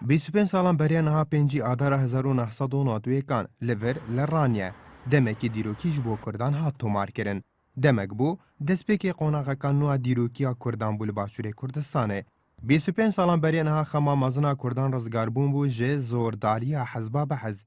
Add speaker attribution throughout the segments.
Speaker 1: 25 ساڵان بەریانەها 5 ئادارە 1992 لەڤێر لە ڕانیە دەمێکی دیرۆکیش بۆ کوردان هات تۆمارکردن دەمێک بوو دەستپێکی قۆناغەکان نوە دیرۆکیە کوردان بوو لە باشووری کوردستانێ 25 ساڵان بەریانەها خەما مەزنا کوردان ڕزگاربوون بوو ژێ زۆرداریە حەزبا بەحەز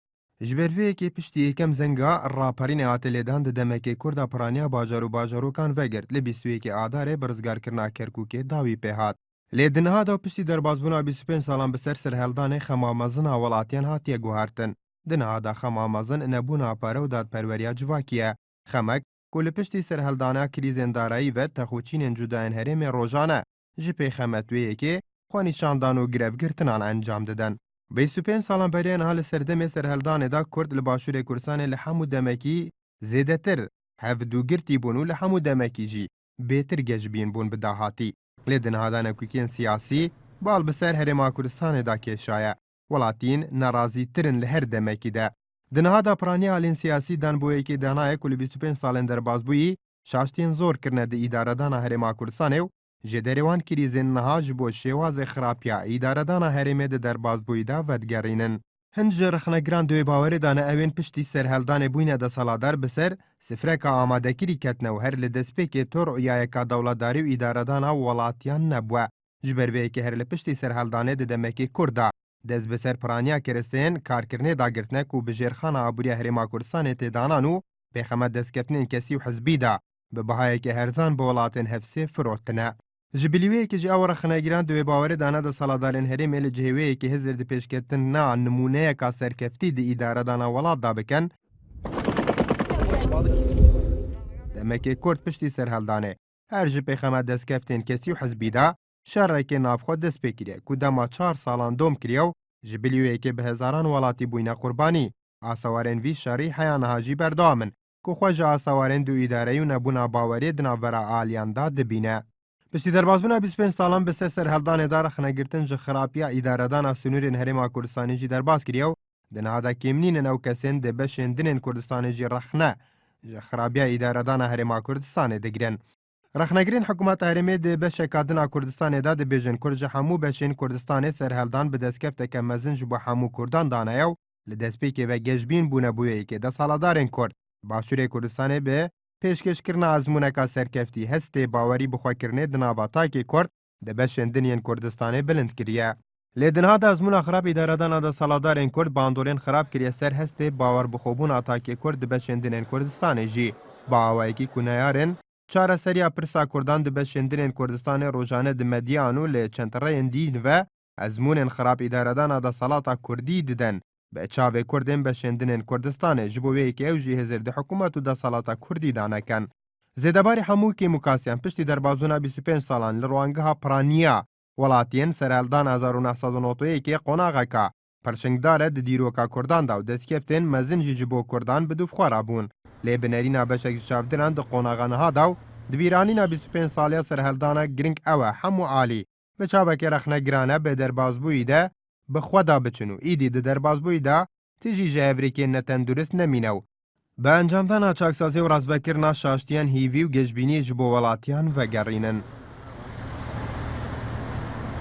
Speaker 1: ژبەرڤەیەکی پشتی یەکەم زەنگا ڕاپەرینە هاتە لێدان دەمێکی کووردا پرانیا باژار و باژارۆکان ڤەگرت لە 21 ئادارێ بەرزگارکردنا کەرکووکێ داوی پێهات لێدنهادا و پشتی دەربازبوونا 25 ساڵان بەسەر سەرهێڵدانەی خەمامەزنا وڵاتیان هاتیە گوهارتن دنهادا خەمامەزن نەبوونا پارە و دادپەروەریە جوواکیە خەمەک کو لە پشتی سەرهێڵدانە کریزێندارایی ڤەت تەخوچینên جودایên herêmê ڕۆژانە ji pê xemetwêyekê xwe nîşandan û girevgirtinan encam didin 25 ساڵان بەریانەها li ser demê serhêldanê da Kurd li başûrê Kurdistanê li hemû demekî zêdetir hevdûgirtî bûn û li hemû demekî jî bêtir gejbîn bûn bi dahatî lê dinhadanekûkiyên siyasî bal bi ser Herêma Kurdistanê da kêşaye welatiyên nerazîtirin li her demekî de dinhada piraniya alên siyasî danboyekê danayek û li 25 salên derbasbûyî şaştiyên zor kirine di îdaredana Herêma Kurdistanê û ji derê wan krîzên niha ji bo şêwazê xirapiya îdaredana herêmê di derbasbûyî de vedgerînin hin ji rexnegiran dewê bawerê dane evên piştî serhêldanê bûyîne desaladar bi ser sifreka amadekirî ketine û her li destpêkê tor uyayeka dewletdarî û îdaredana welatiyan nebûye ji ber vê yekê her li piştî serhêldanê di demekê Kurd da dest bi ser piraniya keresteyên karkirinê dagirtinek û bi jêrxana abûriya Herêma Kurdistanê tê danan û pêxeme destketinên kesî û hizbî da bi bihayekê herzan bi welatên hevsê firotine ji bilîweyekê jî ew rexnegiran dewê bawerê dane desaladarên herêmê li cihêweyekê hizir di pêşketina nimûneyeka serkeftî di îdaredana welat da bikin demekê Kurd piştî serhêldanê her ji pêxeme destkeftên kesî û hizbî da şerrekê navxwe dest pê kiriye ku dema 4 salan dom kiriye û ji bilîweyekê bi hezaran welatî bûyne qurbanî asawarên vî şerî heya niha jî berdewam in ku xwe ji asawarên du îdareyî û nebûna bawerî di navbera aliyan da dibîne piştî derbasbûna 25 salan bi ser serhêldanê da rexnegirtin ji xirapiya îdaredana sinûrên Herêma Kurdistanê jî derbas kiriye û di nihada kêmnînên ew kesên di beşên dinên Kurdistanê jî rexne ji xirapiya îdaredana Herêma Kurdistanê digirin rexnegirên hikûmeta herêmê di beşeka dina Kurdistanê da dibêjin Kurd ji hemû beşên Kurdistanê serhêldan bi destkefteke mezin ji bo hemû Kurdan danaye û li destpêkê ve gejbîn bûnebûyekê desaladarên Kurd başûrê Kurdistanê bi pêşkêşkirina ezmûneka serkeftî hestê bawerî bixwekirinê di nava takê Kurd di beşên dinên Kurdistanê bilind kiriye lê dinhada ezmûna xirab îdaredana desaladarên Kurd bandorên xirab kiriye ser hestê bawerbixwebûna takê Kurd di beşên dinên Kurdistanê jî bawayekî ku neyarên çareseriya pirsa Kurdan di beşên dinên Kurdistanê rojane di medyan û lê çentireyên dîn ve ezmûnên xirab îdaredana desalata Kurdî didin bi çavê Kurdên beşên dinên Kurdistanê ji bo wê yekê ew jî hêzir di hikûmet û desalata Kurdî da nekin zêdebarê hemû kêmûkasiyan piştî derbasbûna 25 salan li rwangeha piraniya welatiyên serhêldana 1992 qonaxeka pirşingdar e di dîroka Kurdan da û destkeftên mezin jî ji bo Kurdan bi dûfxwara bûn lê binêrîna beşek ji çavdiran di qonaxa niha da û di bîranîna 25 saliya serhêldana giring ew e hemû alî bi çavekê rexnegiran e bê derbasbûyî de bi xwe da biçin û îdî di derbasbûyî da ti jî ji hevrîkên netendurist nemîne û bi encamdana çaksazî û rastvekirina şaştiyan hîvî û gejbîniyê ji bo welatiyan vegerînin